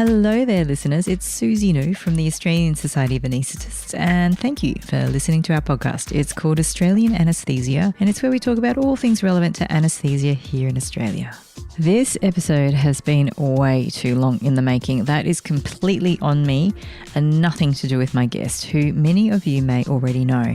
Hello there, listeners. It's Susie New from the Australian Society of Anaesthetists, and thank you for listening to our podcast. It's called Australian Anaesthesia, and it's where we talk about all things relevant to anaesthesia here in Australia. This episode has been way too long in the making. That is completely on me and nothing to do with my guest, who many of you may already know.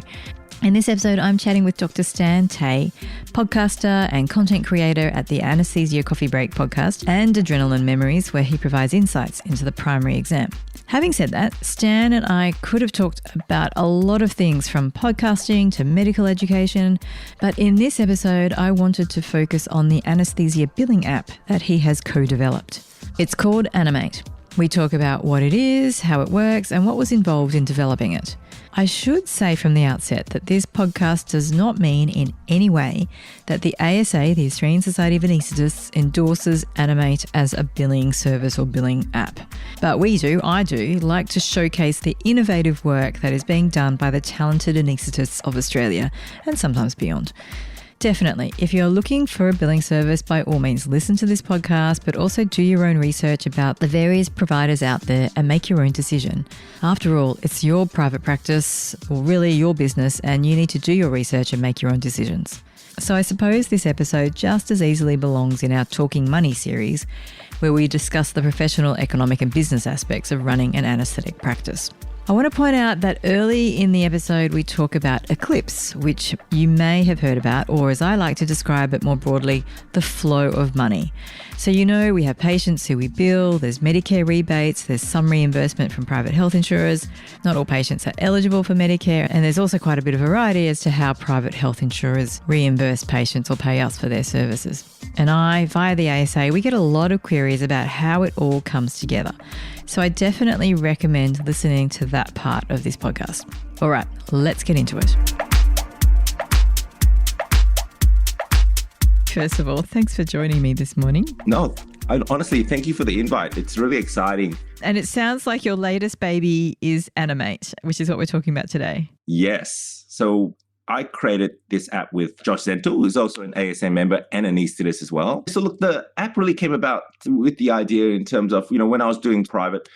In this episode, I'm chatting with Dr Stan Tay, podcaster and content creator at the Anaesthesia Coffee Break podcast and Adrenaline Memories, where he provides insights into the primary exam. Having said that, Stan and I could have talked about a lot of things from podcasting to medical education, but in this episode, I wanted to focus on the anaesthesia billing app that he has co-developed. It's called Anaemate. We talk about what it is, how it works, and what was involved in developing it. I should say from the outset that this podcast does not mean in any way that the ASA, the Australian Society of Anaesthetists, endorses Anaemate as a billing service or billing app. But I do, like to showcase the innovative work that is being done by the talented anaesthetists of Australia and sometimes beyond. Definitely, if you're looking for a billing service, by all means listen to this podcast, but also do your own research about the various providers out there and make your own decision. After all, it's your private practice, or really your business, and you need to do your research and make your own decisions. So I suppose this episode just as easily belongs in our Talking Money series, where we discuss the professional, economic and business aspects of running an anaesthetic practice. I want to point out that early in the episode we talk about Eclipse, which you may have heard about, or as I like to describe it more broadly, the flow of money. So we have patients who we bill, there's Medicare rebates, there's some reimbursement from private health insurers. Not all patients are eligible for Medicare, and there's also quite a bit of variety as to how private health insurers reimburse patients or pay us for their services. And via the ASA, we get a lot of queries about how it all comes together. So I definitely recommend listening to that part of this podcast. All right, let's get into it. First of all, thanks for joining me this morning. No, honestly, thank you for the invite. It's really exciting. And it sounds like your latest baby is Anaemate, which is what we're talking about today. Yes. So I created this app with Dr Stan Tay, who's also an ASA member and an anaesthetist as well. So look, the app really came about with the idea in terms of, when I was doing private,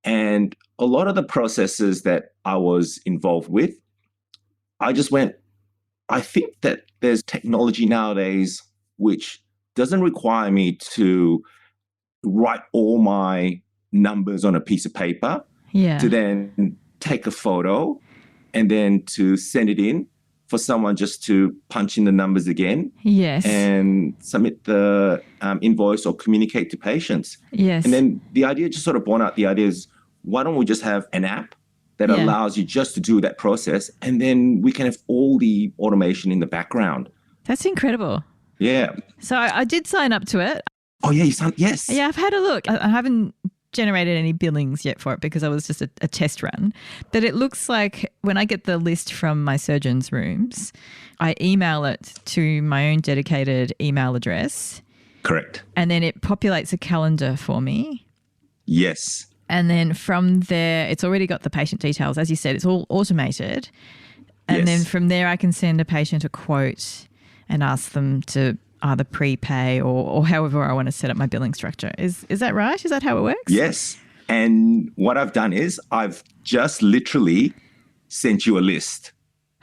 and a lot of the processes that I was involved with, I just went, I think that there's technology nowadays which doesn't require me to write all my numbers on a piece of paper, to then take a photo and then to send it in for someone just to punch in the numbers again, and submit the invoice or communicate to patients. And then the idea just sort of born out, the idea is, why don't we just have an app that allows you just to do that process, and then we can have all the automation in the background. That's incredible. Yeah. So I did sign up to it. Oh, yeah, you signed? Yes. Yeah, I've had a look. I haven't generated any billings yet for it because I was just a test run. But it looks like when I get the list from my surgeon's rooms, I email it to my own dedicated email address. Correct. And then it populates a calendar for me. Yes. And then from there, it's already got the patient details. As you said, it's all automated. And then from there, I can send a patient a quote and ask them to either prepay or however I want to set up my billing structure. Is that right? Is that how it works? Yes. And what I've done is I've just literally sent you a list.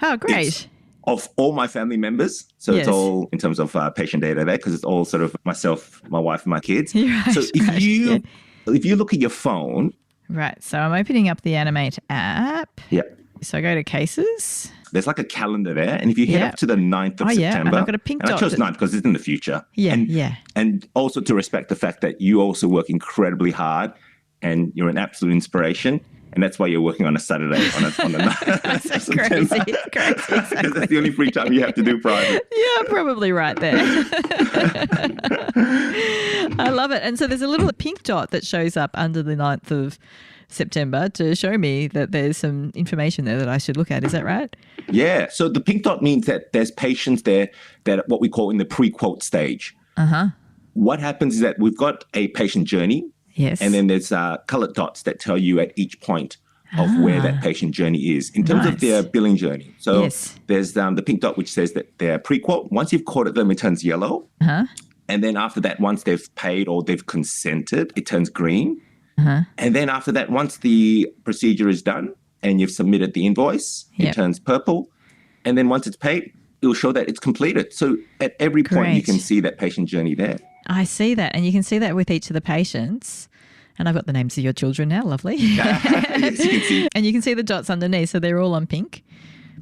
Oh, great. Of all my family members. So it's all in terms of patient data there, because it's all sort of myself, my wife, and my kids. Right, so if you look at your phone. Right. So I'm opening up the Anaemate app. Yeah. So I go to cases. There's like a calendar there. And if you head up to the 9th of September. And I've got a pink dot. I chose 9th because it's in the future. And also to respect the fact that you also work incredibly hard and you're an absolute inspiration. And that's why you're working on a Saturday on the 9th of September. Crazy, exactly. Because that's the only free time you have to do private. Yeah, probably right there. I love it. And so there's a little pink dot that shows up under the 9th of September to show me that there's some information there that I should look at. Is that right? Yeah. So the pink dot means that there's patients there that what we call in the pre-quote stage. What happens is that we've got a patient journey. Yes. And then there's colored dots that tell you at each point of where that patient journey is in terms of their billing journey. So there's the pink dot which says that they're pre-quote. Once you've quoted them, it turns yellow. And then after that, once they've paid or they've consented, it turns green. And then after that, once the procedure is done and you've submitted the invoice, it turns purple. And then once it's paid, it'll show that it's completed. So at every point, you can see that patient journey there. I see that. And you can see that with each of the patients. And I've got the names of your children now. Lovely. Yes, you can see. And you can see the dots underneath. So they're all on pink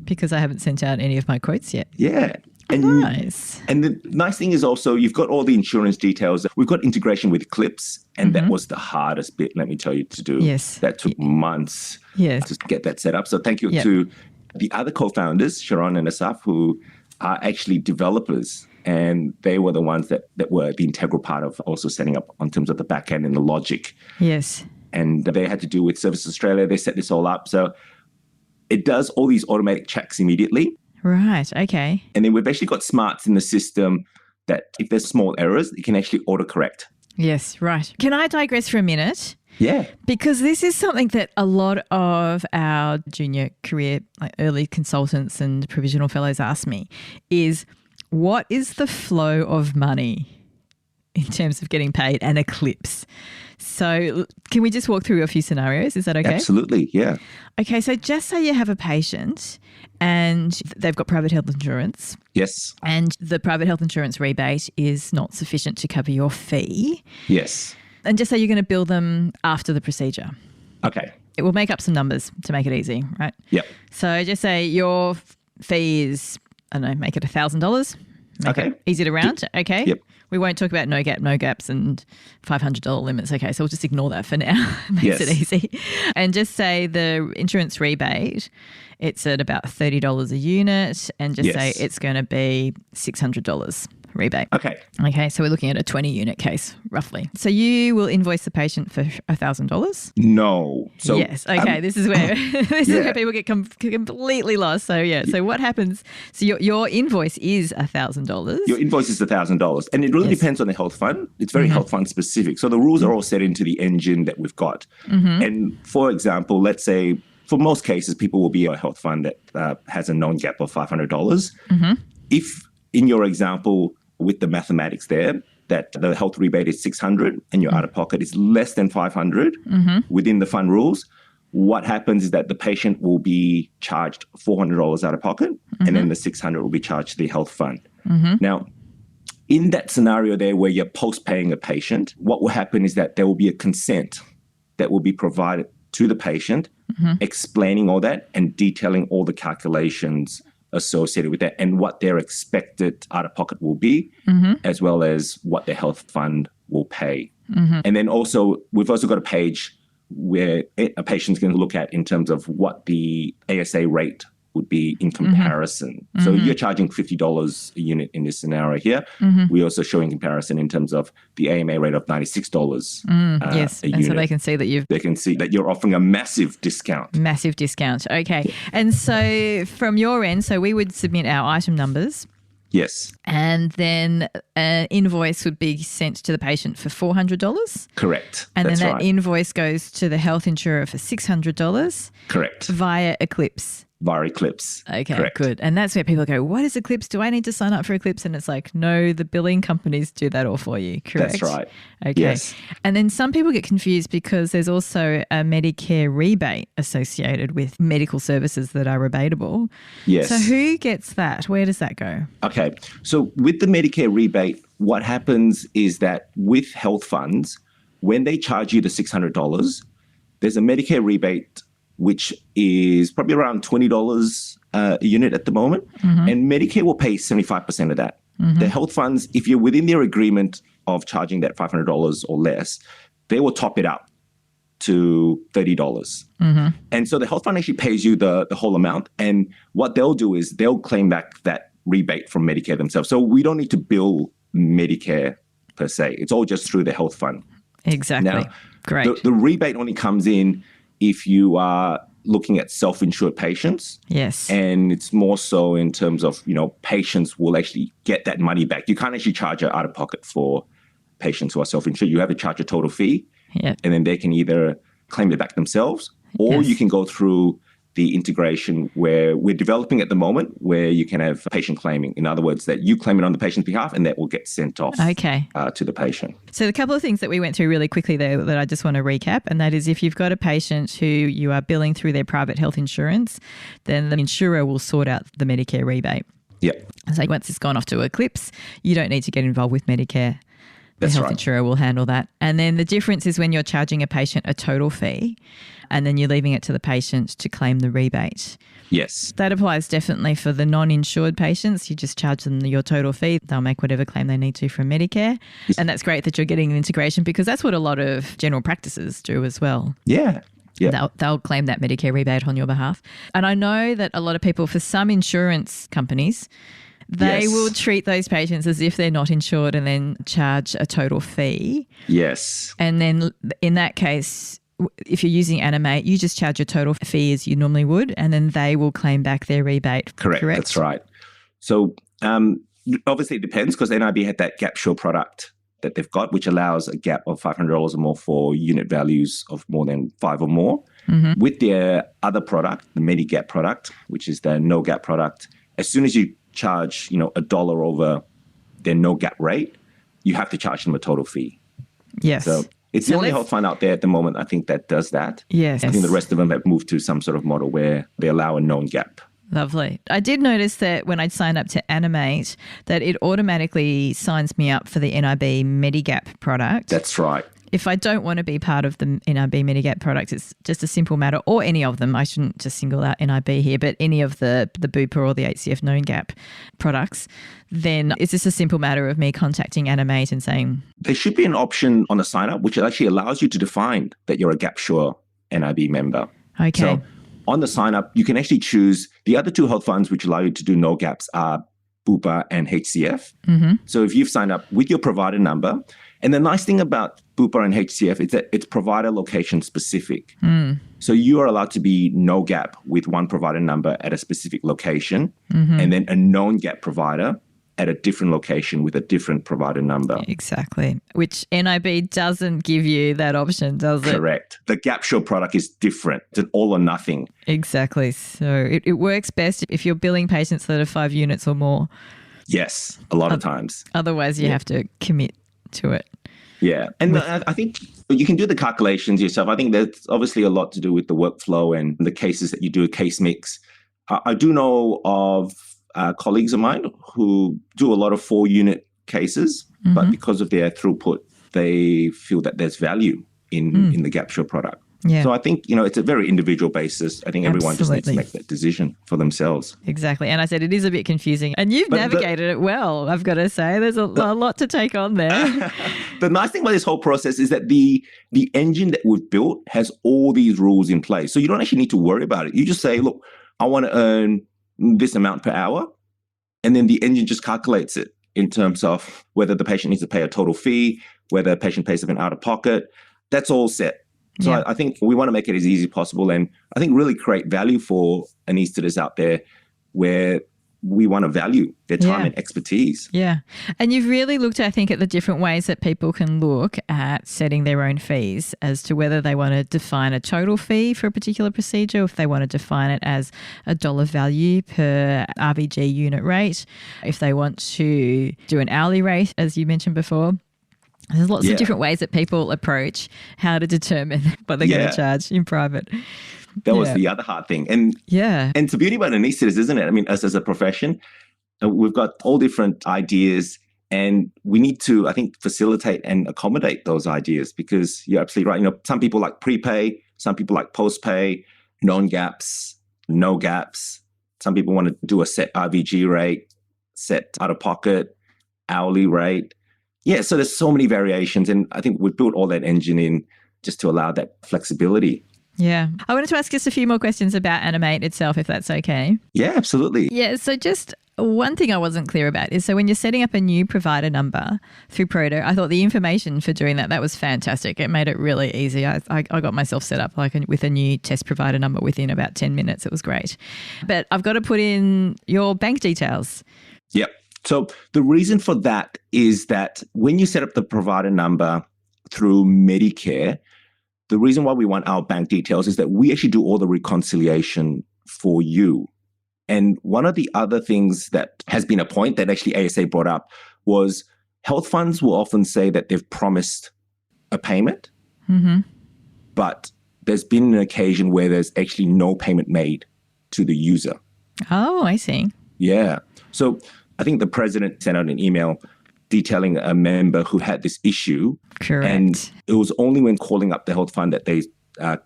because I haven't sent out any of my quotes yet. Yeah. And nice. And the nice thing is also you've got all the insurance details. We've got integration with Clips, and that was the hardest bit, let me tell you, to do. Yes. That took months to get that set up. So thank you to the other co-founders, Sharon and Asaf, who are actually developers. And they were the ones that were the integral part of also setting up in terms of the back end and the logic. Yes. And they had to do with Service Australia. They set this all up. So it does all these automatic checks immediately. Right. Okay. And then we've actually got smarts in the system that if there's small errors, it can actually autocorrect. Yes. Right. Can I digress for a minute? Yeah. Because this is something that a lot of our junior career, like early consultants and provisional fellows ask me is, what is the flow of money in terms of getting paid and eclipse? So can we just walk through a few scenarios? Is that okay? Absolutely, yeah. Okay, so just say you have a patient and they've got private health insurance. Yes. And the private health insurance rebate is not sufficient to cover your fee. Yes. And just say you're going to bill them after the procedure. Okay. It will make up some numbers to make it easy, right? Yep. So just say your fee is, I don't know, make it $1,000. Make it easy to round. Okay. Yep. We won't talk about no gaps and $500 limits. Okay, so we'll just ignore that for now. Makes it easy. And just say the insurance rebate, it's at about $30 a unit, and just say it's going to be $600 rebate. Okay, so we're looking at a 20-unit case, roughly. So you will invoice the patient for $1,000? No. So, yes. Okay, this is where where people get completely lost. So, so what happens? So your invoice is $1,000. Your invoice is $1,000. And it really depends on the health fund. It's very health fund specific. So the rules are all set into the engine that we've got. And for example, let's say for most cases, people will be a health fund that has a non-gap of $500. If in your example, with the mathematics there, that the health rebate is $600 and your out-of-pocket is less than $500 within the fund rules, what happens is that the patient will be charged $400 out-of-pocket and then the $600 will be charged to the health fund. Now, in that scenario there where you're post-paying a patient, what will happen is that there will be a consent that will be provided to the patient explaining all that and detailing all the calculations associated with that and what their expected out-of-pocket will be, as well as what the health fund will pay. And then also, we've also got a page where a patient's going to look at in terms of what the ASA rate would be in comparison. So you're charging $50 a unit in this scenario here. We're also showing comparison in terms of the AMA rate of $96 yes, a and unit. so they can see that they can see that you're offering a massive discount. Massive discount. Okay. And so from your end, so we would submit our item numbers. Yes. And then an invoice would be sent to the patient for $400. Correct. And That's then that right. invoice goes to the health insurer for $600. Correct. Via Eclipse. Via Eclipse. Okay, Correct. good. And that's where people go, what is Eclipse? Do I need to sign up for Eclipse? And it's like, no, the billing companies do that all for you. Correct? That's right. Okay. Yes. And then some people get confused because there's also a Medicare rebate associated with medical services that are rebatable. Yes. So who gets that? Where does that go? Okay. So with the Medicare rebate, what happens is that with health funds, when they charge you the $600, there's a Medicare rebate which is probably around $20 a unit at the moment. And Medicare will pay 75% of that. The health funds, if you're within their agreement of charging that $500 or less, they will top it up to $30. And so the health fund actually pays you the whole amount. And what they'll do is they'll claim back that rebate from Medicare themselves. So we don't need to bill Medicare per se. It's all just through the health fund. Exactly. Now, Great. The rebate only comes in if you are looking at self-insured patients. Yes. And it's more so in terms of, patients will actually get that money back. You can't actually charge out of pocket for patients who are self-insured. You have to charge a total fee. Yeah. And then they can either claim it back themselves or you can go through the integration where we're developing at the moment, where you can have patient claiming. In other words, that you claim it on the patient's behalf and that will get sent off to the patient. So a couple of things that we went through really quickly there that I just want to recap, and that is if you've got a patient who you are billing through their private health insurance, then the insurer will sort out the Medicare rebate. Yep. So once it's gone off to Eclipse, you don't need to get involved with Medicare. The health insurer will handle that. And then the difference is when you're charging a patient a total fee and then you're leaving it to the patient to claim the rebate. Yes. That applies definitely for the non-insured patients. You just charge them your total fee. They'll make whatever claim they need to from Medicare. Yes. And that's great that you're getting an integration because that's what a lot of general practices do as well. Yeah. Yeah. They'll claim that Medicare rebate on your behalf. And I know that a lot of people, for some insurance companies, they will treat those patients as if they're not insured and then charge a total fee. Yes. And then in that case, if you're using Anaemate, you just charge your total fee as you normally would, and then they will claim back their rebate. Correct? That's right. So obviously it depends because NIB had that GapSure product that they've got, which allows a gap of $500 or more for unit values of more than 5 or more. Mm-hmm. With their other product, the Medigap product, which is the no gap product, as soon as you charge, $1 over their no gap rate, you have to charge them a total fee. Yes. So it's the only health fund out there at the moment, I think, that does that. Yes. I think the rest of them have moved to some sort of model where they allow a known gap. Lovely. I did notice that when I signed up to Anaemate, that it automatically signs me up for the NIB Medigap product. That's right. If I don't want to be part of the NIB Medigap product, it's just a simple matter, or any of them. I shouldn't just single out NIB here, but any of the Bupa or the HCF known gap products, then it's just a simple matter of me contacting Anaemate and saying... There should be an option on the sign-up which actually allows you to define that you're a GapSure NIB member. Okay. So on the sign-up, you can actually choose the other 2 health funds which allow you to do no gaps are Bupa and HCF. Mm-hmm. So if you've signed up with your provider number, and the nice thing about Bupa and HCF is that it's provider location specific. Mm. So you are allowed to be no gap with one provider number at a specific location, and then a known gap provider at a different location with a different provider number. Exactly. Which NIB doesn't give you that option, does it? Correct. The GapSure product is different. It's an all or nothing. Exactly. So it works best if you're billing patients that are 5 units or more. Yes, a lot of times. Otherwise, you have to commit to it. Yeah. And I think you can do the calculations yourself. I think there's obviously a lot to do with the workflow and the cases that you do, a case mix. I do know of colleagues of mine who do a lot of 4-unit cases, but because of their throughput, they feel that there's value in the GapSure product. Yeah. So I think, it's a very individual basis. I think everyone just needs to make that decision for themselves. Exactly. And I said it is a bit confusing. And you've navigated it well, I've got to say. There's a lot to take on there. The nice thing about this whole process is that the engine that we've built has all these rules in place. So you don't actually need to worry about it. You just say, look, I want to earn this amount per hour. And then the engine just calculates it in terms of whether the patient needs to pay a total fee, whether the patient pays something out of pocket. That's all set. So I think we want to make it as easy as possible and I think really create value for anaesthetists out there where we want to value their time and expertise. Yeah. And you've really looked, I think, at the different ways that people can look at setting their own fees as to whether they want to define a total fee for a particular procedure, if they want to define it as a dollar value per RVG unit rate, if they want to do an hourly rate, as you mentioned before. There's lots of different ways that people approach how to determine what they're going to charge in private. That was the other hard thing. And it's the beauty about anaesthetists, isn't it? I mean, us as a profession, we've got all different ideas and we need to, I think, facilitate and accommodate those ideas because you're absolutely right. Some people like prepay, some people like post-pay, known gaps, no gaps. Some people want to do a set RVG rate, set out-of-pocket, hourly rate. Yeah, so there's so many variations and I think we've built all that engine in just to allow that flexibility. Yeah. I wanted to ask just a few more questions about Anaemate itself, if that's okay. Yeah, absolutely. Yeah, so just one thing I wasn't clear about is so when you're setting up a new provider number through Proto, I thought the information for doing that was fantastic. It made it really easy. I got myself set up with a new test provider number within about 10 minutes. It was great. But I've got to put in your bank details. Yep. So the reason for that is that when you set up the provider number through Medicare, the reason why we want our bank details is that we actually do all the reconciliation for you. And one of the other things that has been a point that actually ASA brought up was health funds will often say that they've promised a payment, but there's been an occasion where there's actually no payment made to the user. Oh, I see. Yeah. So I think the president sent out an email detailing a member who had this issue. Correct. And it was only when calling up the health fund that they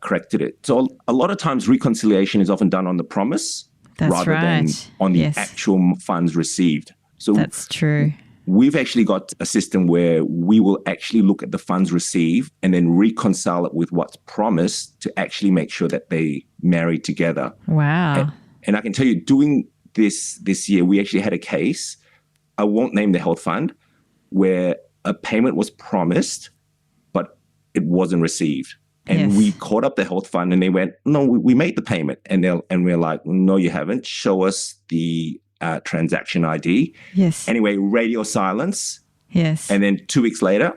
corrected it. So a lot of times reconciliation is often done on the promise rather than on the actual funds received. So that's true. We've actually got a system where we will actually look at the funds received and then reconcile it with what's promised to actually make sure that they marry together. Wow. And I can tell you, doing this year, we actually had a case, I won't name the health fund, where a payment was promised, but it wasn't received. And we called up the health fund and they went, no, we made the payment. And we're like, no, you haven't. Show us the transaction ID. Yes. Anyway, radio silence. Yes. And then 2 weeks later,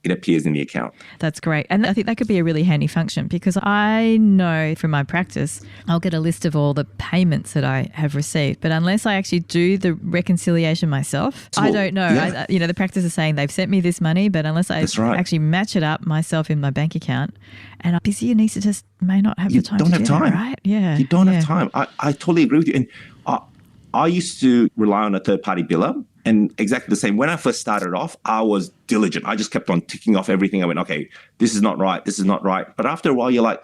it appears in the account. That's great. And I think that could be a really handy function because I know from my practice, I'll get a list of all the payments that I have received. But unless I actually do the reconciliation myself, I don't know. Yeah. The practice is saying they've sent me this money, but unless I actually match it up myself in my bank account, and a busy anaesthetist may not have the time to do that, right? Yeah. You don't have time. I totally agree with you. And I used to rely on a third-party biller. And exactly the same. When I first started off, I was diligent. I just kept on ticking off everything. I went, okay, this is not right. This is not right. But after a while, you're like,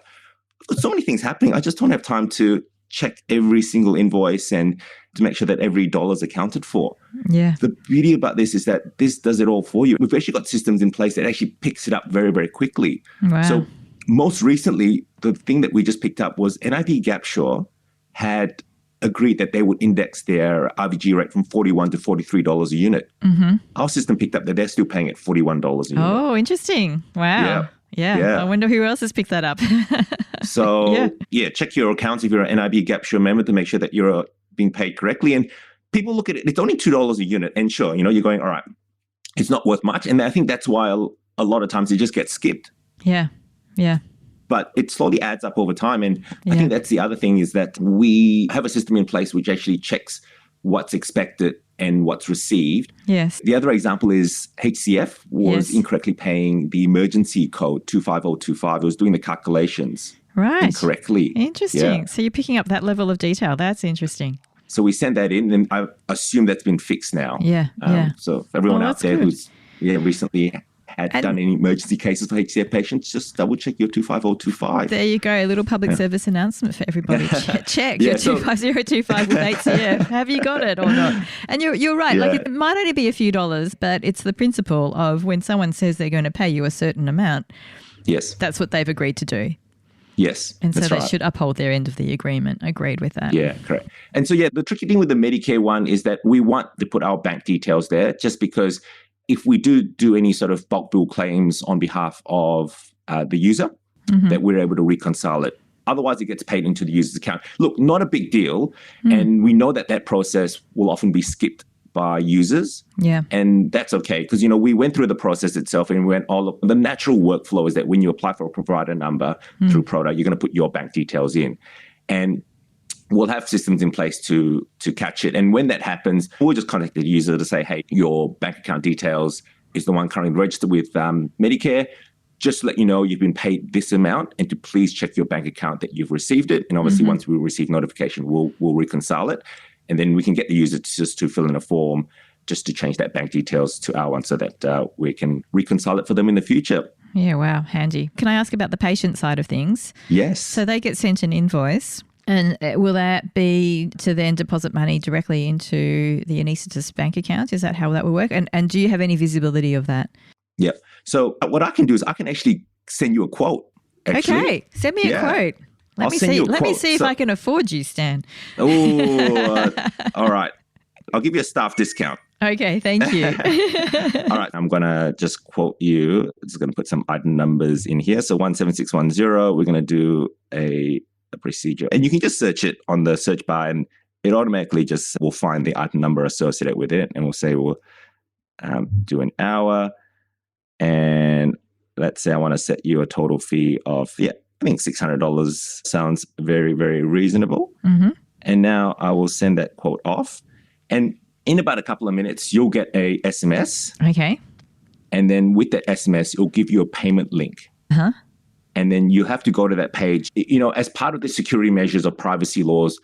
there's so many things happening. I just don't have time to check every single invoice and to make sure that every dollar is accounted for. Yeah. The beauty about this is that this does it all for you. We've actually got systems in place that actually picks it up very, very quickly. Wow. So most recently, the thing that we just picked up was NIB Gapshaw had agreed that they would index their RVG rate from $41 to $43 a unit. Our system picked up that they're still paying at $41 a unit. Oh, interesting. Wow. Yeah. I wonder who else has picked that up. So, check your accounts if you're an NIB Gapshaw member to make sure that you're being paid correctly. And people look at it, it's only $2 a unit. And sure, you're going, all right, it's not worth much. And I think that's why a lot of times it just gets skipped. Yeah. But it slowly adds up over time. And I think that's the other thing is that we have a system in place which actually checks what's expected and what's received. Yes. The other example is HCF was incorrectly paying the emergency code 25025. It was doing the calculations incorrectly. Interesting. Yeah. So you're picking up that level of detail. That's interesting. So we sent that in and I assume that's been fixed now. Yeah. So for everyone out there who's recently had done any emergency cases for HCF patients, just double check your 25025. There you go. A little public service announcement for everybody. Check your 25025 with HCF. Have you got it or not? And you're right. Yeah. Like it might only be a few dollars, but it's the principle of when someone says they're going to pay you a certain amount. Yes. That's what they've agreed to do. Yes. And so they should uphold their end of the agreement. Agreed with that. Yeah, correct. And so, the tricky thing with the Medicare one is that we want to put our bank details there just because if we do any sort of bulk bill claims on behalf of the user, that we're able to reconcile it. Otherwise, it gets paid into the user's account. Look, not a big deal. And we know that process will often be skipped by users. Yeah. And that's okay because, we went through the process itself and we went the natural workflow is that when you apply for a provider number through Proda, you're going to put your bank details in. And we'll have systems in place to catch it. And when that happens, we'll just contact the user to say, hey, your bank account details is the one currently registered with Medicare. Just to let you know you've been paid this amount and to please check your bank account that you've received it. And obviously, once we receive notification, we'll reconcile it. And then we can get the user to fill in a form just to change that bank details to our one so that we can reconcile it for them in the future. Yeah, wow, handy. Can I ask about the patient side of things? Yes. So they get sent an invoice. And will that be to then deposit money directly into the anaesthetist bank account? Is that how that will work? And do you have any visibility of that? Yeah. So what I can do is I can actually send you a quote. Actually. Okay. Send me a quote. Let me see if I can afford you, Stan. Oh, all right. I'll give you a staff discount. Okay, thank you. All right, I'm going to just quote you. I'm just going to put some item numbers in here. So 17610, we're going to do a procedure. And you can just search it on the search bar and it automatically just will find the item number associated with it. And we'll say we'll do an hour. And let's say I want to set you a total fee of I think $600 sounds very, very reasonable. Mm-hmm. And now I will send that quote off. And in about a couple of minutes, you'll get a SMS. Okay. And then with that SMS, it'll give you a payment link. Uh-huh. And then you have to go to that page. You know, as part of the security measures of privacy laws,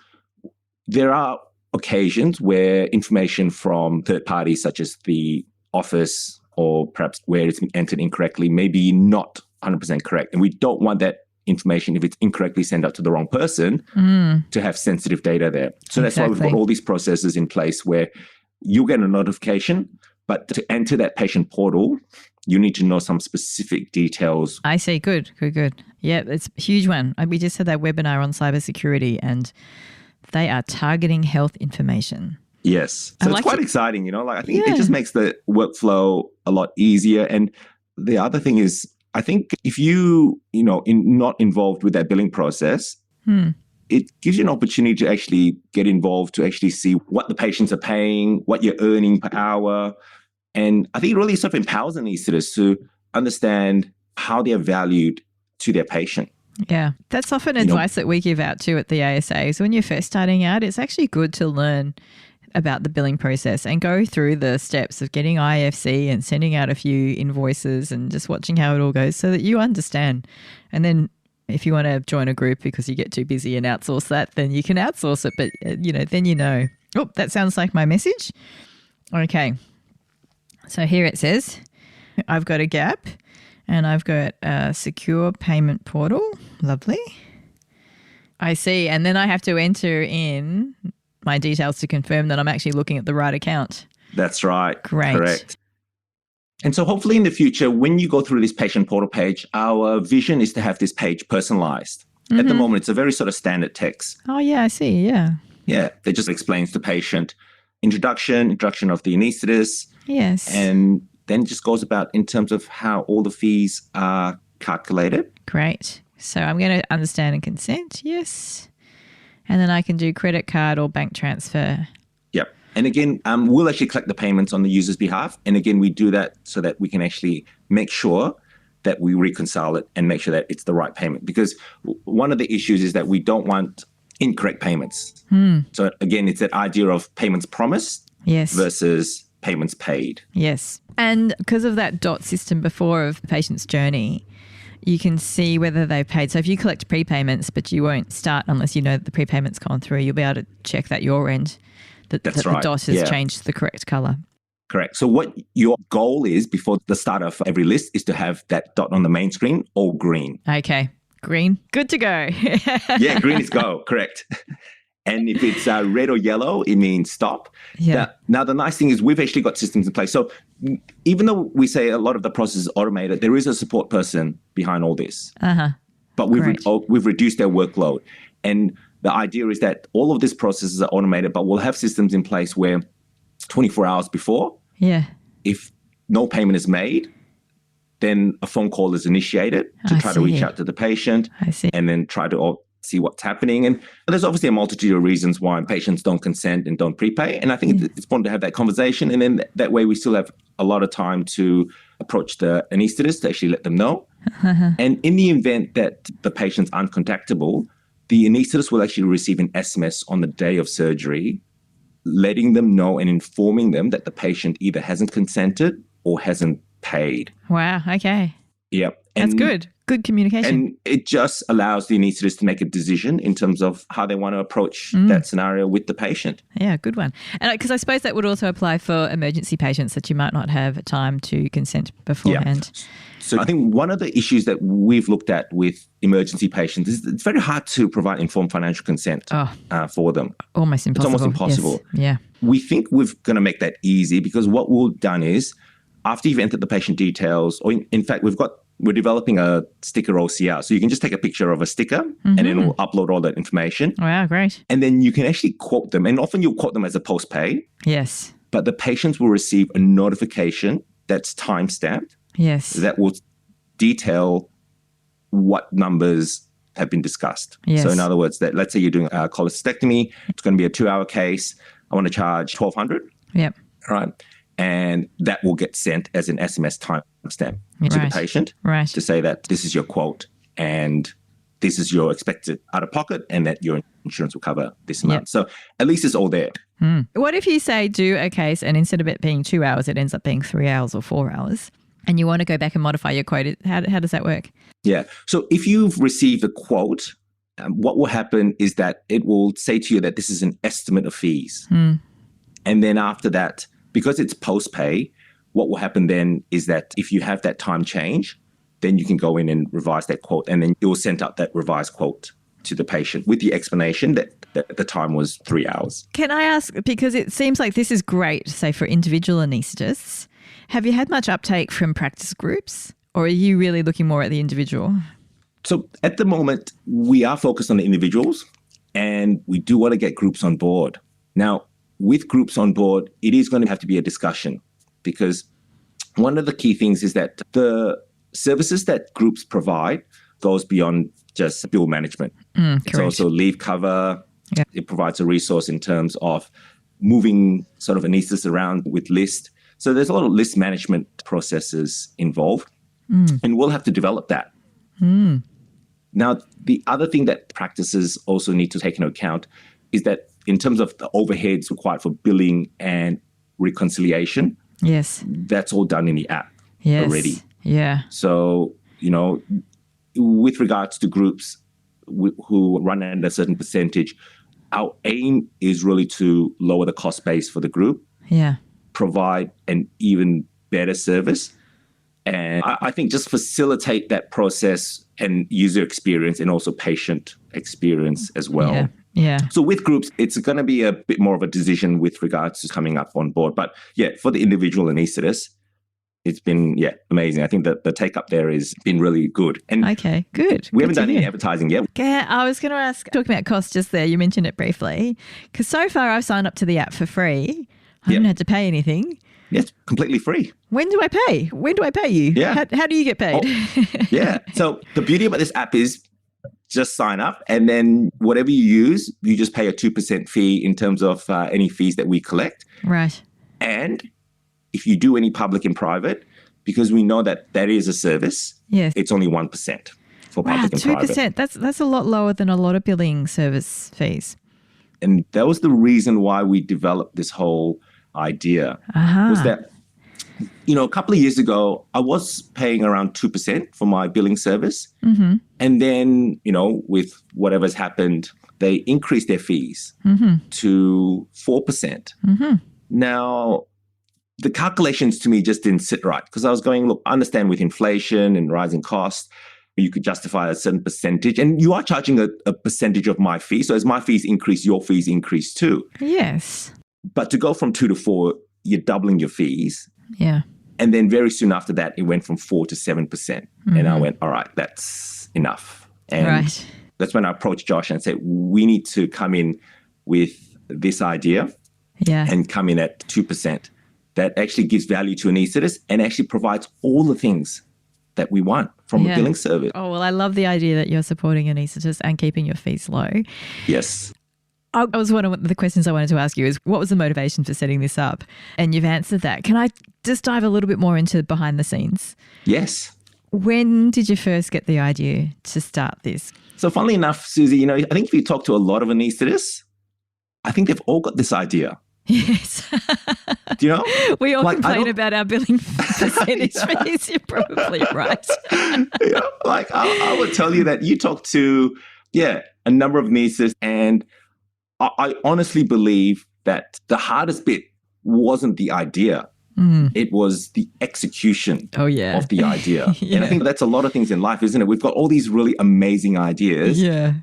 there are occasions where information from third parties, such as the office or perhaps where it's been entered incorrectly, may be not 100% correct. And we don't want that information, if it's incorrectly sent out to the wrong person, to have sensitive data there. So that's why we've got all these processes in place where you'll get a notification, but to enter that patient portal, you need to know some specific details. I see. Good. Yeah, it's a huge one. We just had that webinar on cybersecurity and they are targeting health information. Yes. So it's quite exciting, you know, like I think it just makes the workflow a lot easier. And the other thing is, I think if not involved with that billing process, it gives you an opportunity to actually get involved, to actually see what the patients are paying, what you're earning per hour. And I think it really sort of empowers anaesthetists to understand how they're valued to their patient. Yeah, that's often advice that we give out too at the ASA. So when you're first starting out, it's actually good to learn about the billing process and go through the steps of getting IFC and sending out a few invoices and just watching how it all goes so that you understand. And then if you want to join a group because you get too busy and outsource that, then you can outsource it. But, then you know. Oh, that sounds like my message. Okay. So here it says, I've got a gap and I've got a secure payment portal. Lovely. I see. And then I have to enter in my details to confirm that I'm actually looking at the right account. That's right. Great. Correct. And so hopefully in the future, when you go through this patient portal page, our vision is to have this page personalized. Mm-hmm. At the moment, it's a very sort of standard text. Oh, yeah, I see. Yeah. Yeah. That just explains the patient introduction of the anaesthetist. Yes. And then just goes about in terms of how all the fees are calculated. Great. So I'm going to understand and consent. Yes. And then I can do credit card or bank transfer. Yep. And again, we'll actually collect the payments on the user's behalf. And again, we do that so that we can actually make sure that we reconcile it and make sure that it's the right payment. Because one of the issues is that we don't want incorrect payments. So again, it's that idea of payments promised versus payments paid. Yes. And because of that DOT system before of the patient's journey, you can see whether they've paid. So if you collect prepayments, but you won't start unless you know that the prepayment's gone through, you'll be able to check that your end, that the DOT has changed to the correct colour. Correct. So what your goal is before the start of every list is to have that dot on the main screen all green. Okay. Green. Good to go. Yeah, green is go. Correct. And if it's red or yellow, it means stop. Yeah. Now, the nice thing is we've actually got systems in place. So even though we say a lot of the process is automated, there is a support person behind all this. But we've reduced their workload. And the idea is that all of these processes are automated, but we'll have systems in place where 24 hours before, if no payment is made, then a phone call is initiated to try to reach out to the patient and then try to see what's happening. And there's obviously a multitude of reasons why patients don't consent and don't prepay. And I think it's important to have that conversation. And then that way we still have a lot of time to approach the anaesthetist to actually let them know. And in the event that the patient's uncontactable, the anaesthetist will actually receive an SMS on the day of surgery, letting them know and informing them that the patient either hasn't consented or hasn't paid. Wow. Okay. Yep. That's good. Good communication. And it just allows the anaesthetist to make a decision in terms of how they want to approach that scenario with the patient. Yeah, good one. And because I suppose that would also apply for emergency patients that you might not have time to consent beforehand. Yeah. So I think one of the issues that we've looked at with emergency patients is it's very hard to provide informed financial consent for them. Almost impossible. It's almost impossible. Yes. Yeah. We think we're going to make that easy because what we've done is after you've entered the patient details, or in fact, we're developing a sticker OCR. So you can just take a picture of a sticker and then we'll upload all that information. Wow, great. And then you can actually quote them. And often you'll quote them as a post-pay. Yes. But the patients will receive a notification that's time-stamped. Yes. That will detail what numbers have been discussed. Yes. So in other words, that let's say you're doing a cholecystectomy, it's going to be a 2-hour case. I want to charge $1,200. Yep. All right. And that will get sent as an SMS timestamp to the patient to say that this is your quote and this is your expected out of pocket and that your insurance will cover this amount. So at least it's all there. What if you say do a case and instead of it being 2 hours, it ends up being 3 hours or 4 hours and you want to go back and modify your quote? How does that work? Yeah. So if you've received a quote, what will happen is that it will say to you that this is an estimate of fees. And then after that, because it's post-pay, what will happen then is that if you have that time change, then you can go in and revise that quote, and then it will send out that revised quote to the patient with the explanation that the time was 3 hours. Can I ask, because it seems like this is great, say, for individual anaesthetists, have you had much uptake from practice groups, or are you really looking more at the individual? So at the moment, we are focused on the individuals, and we do want to get groups on board. Now, with groups on board, it is going to have to be a discussion, because one of the key things is that the services that groups provide goes beyond just bill management. It's also leave cover. Yeah. It provides a resource in terms of moving sort of anaesthetists around with list. So there's a lot of list management processes involved, and we'll have to develop that. Now, the other thing that practices also need to take into account is that in terms of the overheads required for billing and reconciliation, that's all done in the app already. Yeah. So, with regards to groups who run at a certain percentage, our aim is really to lower the cost base for the group, provide an even better service, and I think just facilitate that process and user experience and also patient experience as well. So with groups, it's going to be a bit more of a decision with regards to coming up on board. But for the individual anaesthetist, it's been, amazing. I think that the take-up there has been really good. And good. We haven't done any advertising yet. Yeah, I was going to ask, talking about cost just there, you mentioned it briefly, because so far I've signed up to the app for free. I haven't had to pay anything. Yes, completely free. When do I pay? When do I pay you? Yeah. How do you get paid? So the beauty about this app is just sign up, and then whatever you use, you just pay a 2% fee in terms of any fees that we collect. Right. And if you do any public and private, because we know that is a service, it's only 1% for public and 2%. private. That's a lot lower than a lot of billing service fees. And that was the reason why we developed this whole idea. Was that, a couple of years ago, I was paying around 2% for my billing service. And then, with whatever's happened, they increased their fees to 4%. Now, the calculations to me just didn't sit right, because I was going, look, I understand with inflation and rising costs, you could justify a certain percentage, and you are charging a percentage of my fee. So as my fees increase, your fees increase too. Yes. But to go from 2 to 4, you're doubling your fees. Yeah. And then very soon after that, it went from 4 to 7%. And I went, all right, that's enough. And that's when I approached Josh and said, we need to come in with this idea and come in at 2%. That actually gives value to anaesthetists and actually provides all the things that we want from a billing service. Oh, well, I love the idea that you're supporting anaesthetists and keeping your fees low. Yes. I was one of the questions I wanted to ask you is, what was the motivation for setting this up? And you've answered that. Can I just dive a little bit more into behind the scenes? Yes. When did you first get the idea to start this? So funnily enough, Susie, I think if you talk to a lot of anaesthetists, I think they've all got this idea. Yes. Do you know? We all complain about our billing percentage fees. You're probably right. I would tell you that you talk to, a number of anaesthetists, and I honestly believe that the hardest bit wasn't the idea. It was the execution of the idea. And I think that's a lot of things in life, isn't it? We've got all these really amazing ideas. Yeah.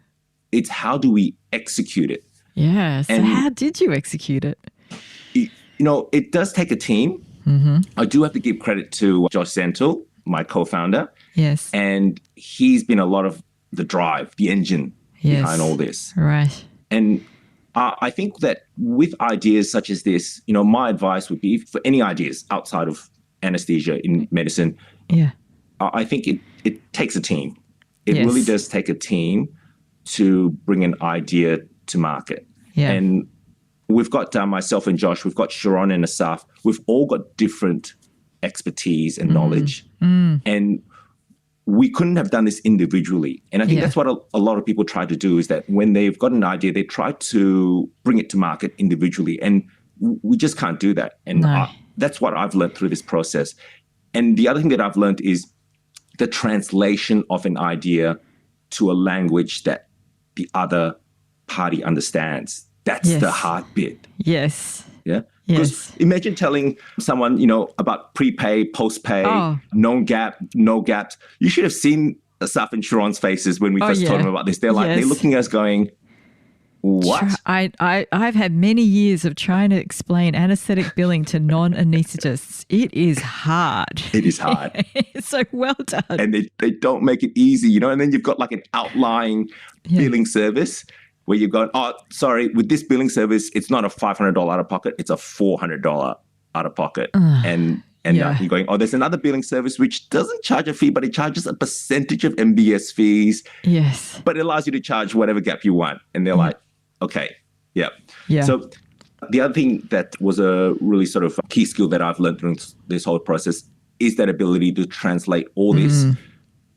It's how do we execute it? Yeah. So how did you execute it? It does take a team. I do have to give credit to Dr Stan Tay, my co-founder. Yes. And he's been a lot of the drive, the engine behind all this. Right. And I think that with ideas such as this, my advice would be for any ideas outside of anesthesia in medicine, I think it takes a team. It really does take a team to bring an idea to market. Yeah. And we've got myself and Josh, we've got Sharon and Asaf, we've all got different expertise and knowledge. And we couldn't have done this individually. And I think that's what a lot of people try to do, is that when they've got an idea, they try to bring it to market individually. And we just can't do that. And that's what I've learned through this process. And the other thing that I've learned is the translation of an idea to a language that the other party understands. That's the hard bit. Yes. Yeah. Because imagine telling someone, about prepay, postpay, known gap, no gaps. You should have seen Asaf and Sharon's faces when we first told them about this. They're like, they're looking at us going, what? I've had many years of trying to explain anesthetic billing to non-anaesthetists. It is hard. It is hard. So well done. And they don't make it easy, and then you've got like an outlying billing service where you've gone, oh, sorry, with this billing service, it's not a $500 out of pocket, it's a $400 out of pocket. And you're going, oh, there's another billing service which doesn't charge a fee, but it charges a percentage of MBS fees. Yes. But it allows you to charge whatever gap you want. And they're like, okay, yeah. So the other thing that was a really sort of key skill that I've learned during this whole process is that ability to translate all this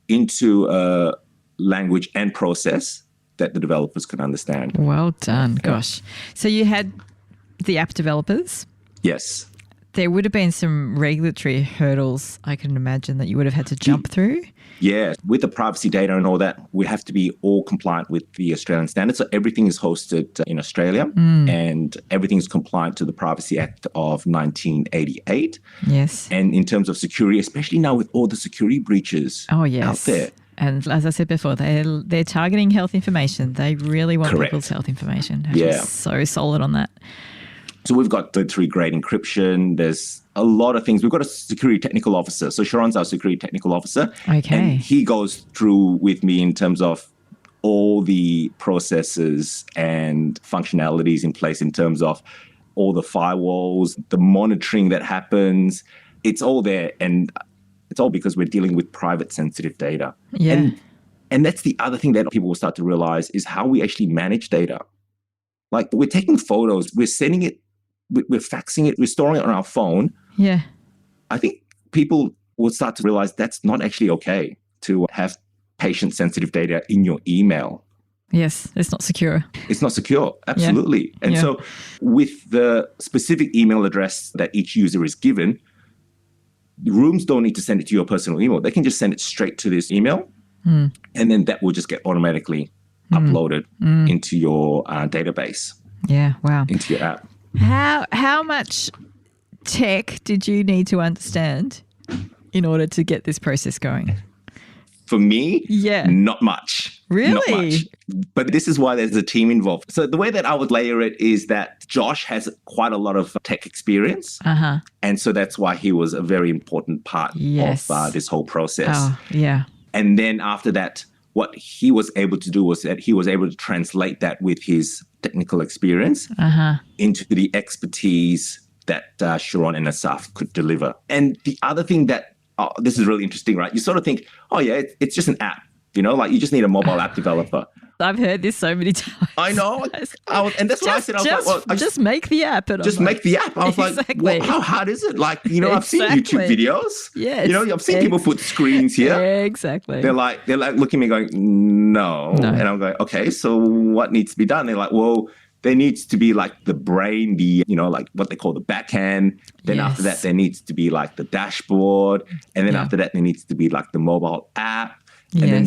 into a language and process that the developers can understand. Well done. Gosh. So you had the app developers. Yes. There would have been some regulatory hurdles, I can imagine, that you would have had to jump through. Yeah. With the privacy data and all that, we have to be all compliant with the Australian standards. So everything is hosted in Australia and everything is compliant to the Privacy Act of 1988. Yes. And in terms of security, especially now with all the security breaches out there. And as I said before, they're targeting health information. They really want people's health information. They're so solid on that. So we've got the 3-grade encryption. There's a lot of things. We've got a security technical officer. So Sharon's our security technical officer. Okay. And he goes through with me in terms of all the processes and functionalities in place in terms of all the firewalls, the monitoring that happens. It's all there. And it's all because we're dealing with private sensitive data. Yeah. And that's the other thing that people will start to realize is how we actually manage data. Like we're taking photos, we're sending it, we're faxing it, we're storing it on our phone. Yeah. I think people will start to realize that's not actually okay to have patient sensitive data in your email. Yes, it's not secure. It's not secure. Absolutely. And so with the specific email address that each user is given, rooms don't need to send it to your personal email. They can just send it straight to this email. And then that will just get automatically uploaded into your database. Yeah, wow. Into your app. How much tech did you need to understand in order to get this process going? For me, not much. Really? Not much. But this is why there's a team involved. So the way that I would layer it is that Josh has quite a lot of tech experience. And so that's why he was a very important part of this whole process. Oh, yeah. And then after that, what he was able to do was that he was able to translate that with his technical experience into the expertise that Sharon and Asaf could deliver. And the other thing that, this is really interesting, right? You sort of think, oh yeah, it's just an app, like you just need a mobile app developer. I've heard this so many times. I know. And that's why I said, I was like, well, just make the app. And just make the app. I was like, well, how hard is it? Like, I've seen YouTube videos. Yes. I've seen people put screens here. Exactly. They're like looking at me going, no. And I'm going, okay, so what needs to be done? They're like, well, there needs to be like the brain, like what they call the back end. Then after that, there needs to be like the dashboard. And then after that, there needs to be like the mobile app. And then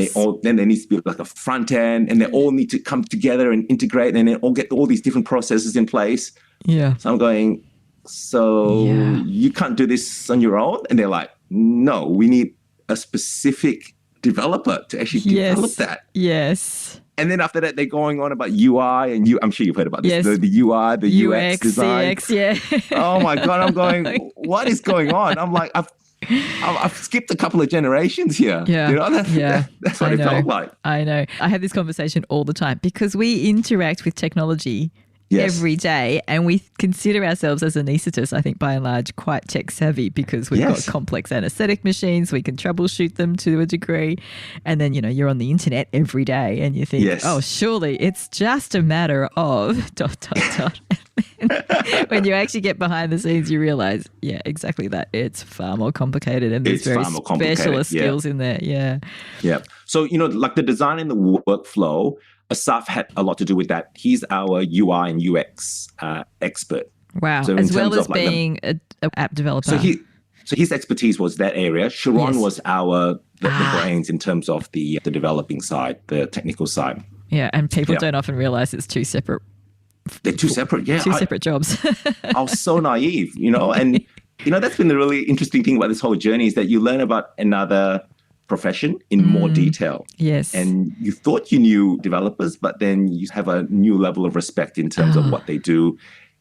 there needs to be like a front end, and they all need to come together and integrate, and then all get all these different processes in place. Yeah. So I'm going, you can't do this on your own? And they're like, no, we need a specific developer to actually develop that. Yes. And then after that, they're going on about UI and I'm sure you've heard about this. The UI, the UX design. CX, Oh my God, I'm going, what is going on? I'm like, I've skipped a couple of generations here. Yeah. That's what it felt like. I know. I have this conversation all the time because we interact with technology every day, and we consider ourselves as anaesthetists, I think by and large, quite tech savvy because we've got complex anaesthetic machines. We can troubleshoot them to a degree. And then, you're on the internet every day and you think, oh, surely it's just a matter of ... when you actually get behind the scenes, you realize, yeah, exactly that. It's far more complicated, and there's very specialist skills in there. Yeah. Yeah. So, like the design and the workflow, Asaf had a lot to do with that. He's our UI and UX expert. Wow. So as well as being an app developer. So his expertise was that area. Sharon was the brains in terms of the developing side, the technical side. Yeah, and people don't often realize it's two separate. They're two separate, Two separate jobs. I was so naive, and that's been the really interesting thing about this whole journey is that you learn about another profession in more detail. Yes. And you thought you knew developers, but then you have a new level of respect in terms of what they do,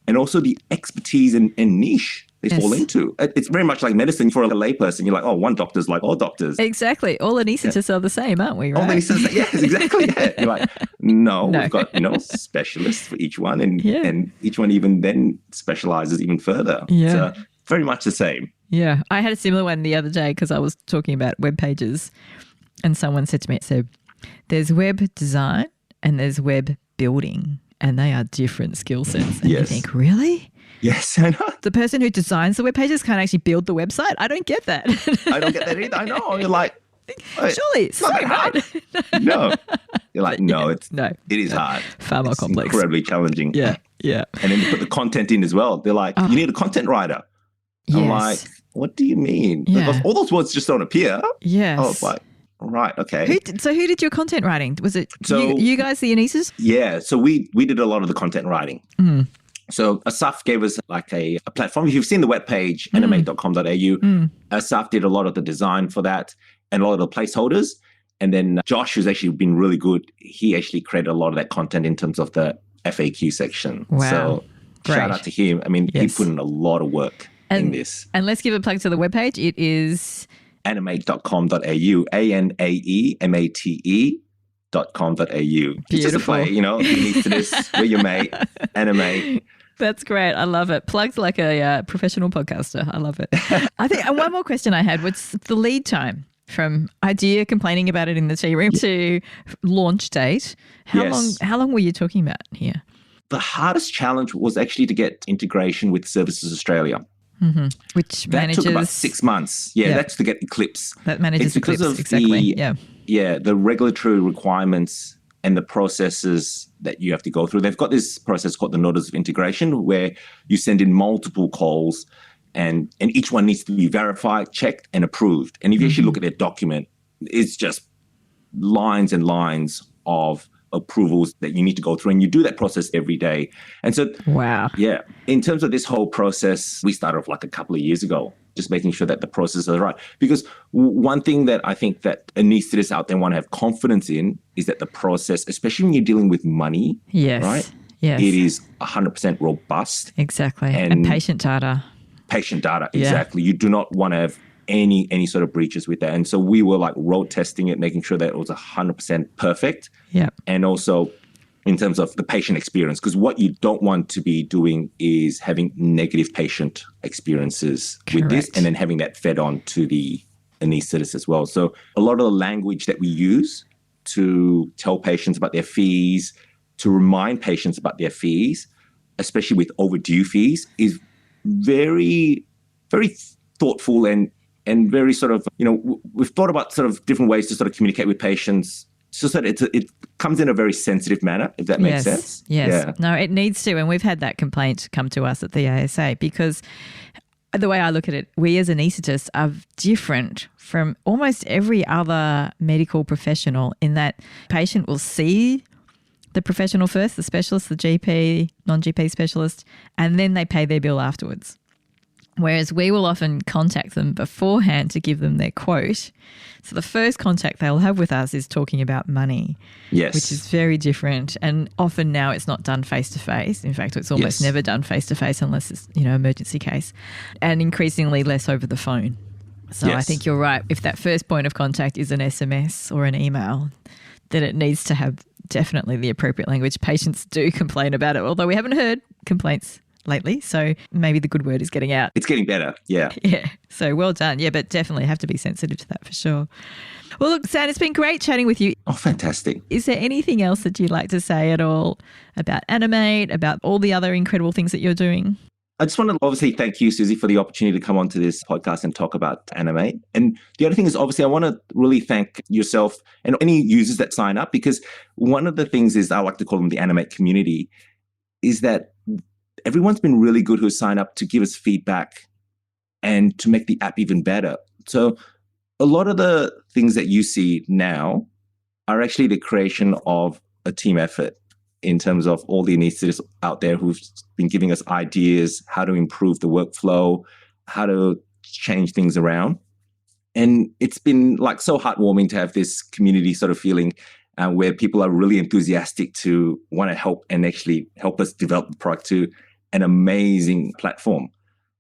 and also the expertise and niche they fall into. It's very much like medicine for a layperson. You're like, oh, one doctor's like all doctors. Exactly. All anaesthetists are the same, aren't we? Right? All anaesthetists, yes, exactly. Yeah. You're like, no, we've got specialists for each one, and each one even then specializes even further. Yeah. So very much the same. Yeah. I had a similar one the other day because I was talking about web pages, and someone said to me, so there's web design and there's web building, and they are different skill sets. And you think, really? Yes, I know. The person who designs the web pages can't actually build the website. I don't get that. I don't get that either. I know. You're like, surely it's not that hard. No. You're like, it is hard. Far more complex. Incredibly challenging. Yeah, yeah. And then you put the content in as well. They're like, you need a content writer. Yes. I'm like, what do you mean? Yeah. Because all those words just don't appear. Yes. I was like, right, okay. Who did your content writing? Was it you guys, the anaesthetists? Yeah, so we did a lot of the content writing. Mm. So Asaf gave us like a platform. If you've seen the webpage, anaemate.com.au, Asaf did a lot of the design for that and a lot of the placeholders. And then Josh, who's actually been really good, he actually created a lot of that content in terms of the FAQ section. Wow. So shout out to him. I mean, he put in a lot of work in this. And let's give a plug to the webpage. It is anaemate.com.au, ANAEMATE.com.au. It's just a play, the anaesthetist, we're your mate, Anaemate. That's great. I love it. Plugged like a professional podcaster. I love it. I think one more question I had was the lead time from idea, complaining about it in the tea room to launch date. How long were you talking about here? The hardest challenge was actually to get integration with Services Australia. Mm-hmm. Which manages... That took about 6 months. Yeah, that's to get Eclipse. That manages it's because Eclipse, of exactly. the regulatory requirements and the processes that you have to go through. They've got this process called the Notice of Integration where you send in multiple calls and each one needs to be verified, checked, and approved. And if you actually look at their document, it's just lines and lines of approvals that you need to go through, and you do that process every day. And so, in terms of this whole process, we started off like a couple of years ago, just making sure that the process is right. Because one thing that I think that anaesthetists out there want to have confidence in is that the process, especially when you're dealing with money, right? Yes. It is 100% robust. Exactly. And patient data. Patient data, exactly. You do not want to have any sort of breaches with that. And so we were like road testing it, making sure that it was 100% perfect. Yeah. And also in terms of the patient experience, because what you don't want to be doing is having negative patient experiences with this and then having that fed on to the anaesthetist as well. So a lot of the language that we use to tell patients about their fees, to remind patients about their fees, especially with overdue fees, is very, very thoughtful and very sort of, we've thought about sort of different ways to sort of communicate with patients so that it comes in a very sensitive manner, if that makes sense. Yes. Yeah. No, it needs to. And we've had that complaint come to us at the ASA because the way I look at it, we as anaesthetists are different from almost every other medical professional in that patient will see the professional first, the specialist, the GP, non-GP specialist, and then they pay their bill afterwards. Whereas we will often contact them beforehand to give them their quote. So the first contact they'll have with us is talking about money, which is very different. And often now it's not done face-to-face. In fact, it's almost never done face-to-face unless it's, emergency case, and increasingly less over the phone. So I think you're right. If that first point of contact is an SMS or an email, then it needs to have definitely the appropriate language. Patients do complain about it, although we haven't heard complaints lately. So maybe the good word is getting out. It's getting better. Yeah. Yeah. So well done. Yeah, but definitely have to be sensitive to that for sure. Well, look, Stan, it's been great chatting with you. Oh, fantastic. Is there anything else that you'd like to say at all about Anaemate, about all the other incredible things that you're doing? I just want to obviously thank you, Susie, for the opportunity to come onto this podcast and talk about Anaemate. And the other thing is, obviously, I want to really thank yourself and any users that sign up, because one of the things is, I like to call them the Anaemate community, is that everyone's been really good who signed up to give us feedback and to make the app even better. So a lot of the things that you see now are actually the creation of a team effort, in terms of all the anaesthetists out there who've been giving us ideas, how to improve the workflow, how to change things around. And it's been like so heartwarming to have this community sort of feeling where people are really enthusiastic to want to help and actually help us develop the product to an amazing platform.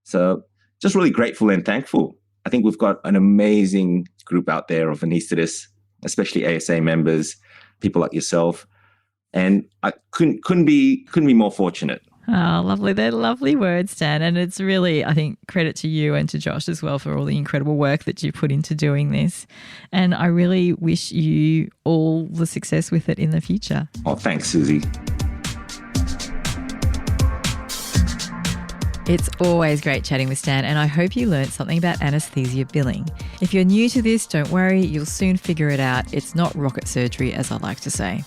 So just really grateful and thankful. I think we've got an amazing group out there of anaesthetists, especially ASA members, people like yourself. And I couldn't be more fortunate. Oh, lovely. They're lovely words, Stan. And it's really, I think, credit to you and to Josh as well for all the incredible work that you put into doing this. And I really wish you all the success with it in the future. Oh, thanks, Susie. It's always great chatting with Stan, and I hope you learned something about anaesthesia billing. If you're new to this, don't worry, you'll soon figure it out. It's not rocket surgery, as I like to say.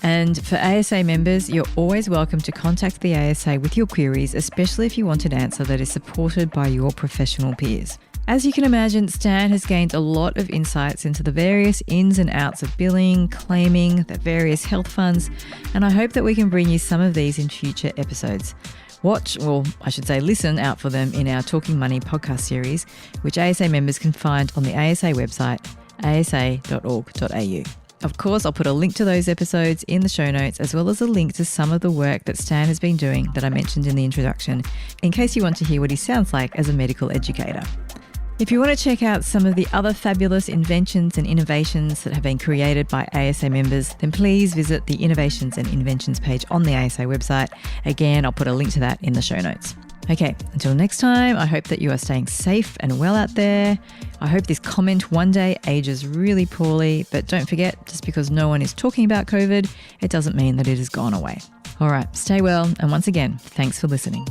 And for ASA members, you're always welcome to contact the ASA with your queries, especially if you want an answer that is supported by your professional peers. As you can imagine, Stan has gained a lot of insights into the various ins and outs of billing, claiming, the various health funds, and I hope that we can bring you some of these in future episodes. Watch, or I should say listen out for them in our Talking Money podcast series, which ASA members can find on the ASA website, asa.org.au. Of course, I'll put a link to those episodes in the show notes, as well as a link to some of the work that Stan has been doing that I mentioned in the introduction, in case you want to hear what he sounds like as a medical educator. If you want to check out some of the other fabulous inventions and innovations that have been created by ASA members, then please visit the Innovations and Inventions page on the ASA website. Again, I'll put a link to that in the show notes. Okay, until next time, I hope that you are staying safe and well out there. I hope this comment one day ages really poorly, but don't forget, just because no one is talking about COVID, it doesn't mean that it has gone away. All right, stay well, and once again, thanks for listening.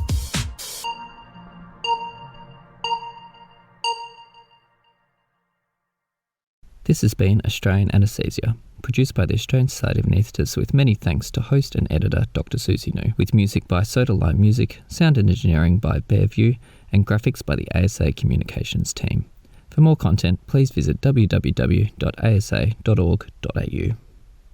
This has been Australian Anaesthesia, produced by the Australian Society of Anaesthetists, with many thanks to host and editor Dr Susie New, with music by Soda Lime Music, sound and engineering by Bearview, and graphics by the ASA Communications team. For more content, please visit www.asa.org.au.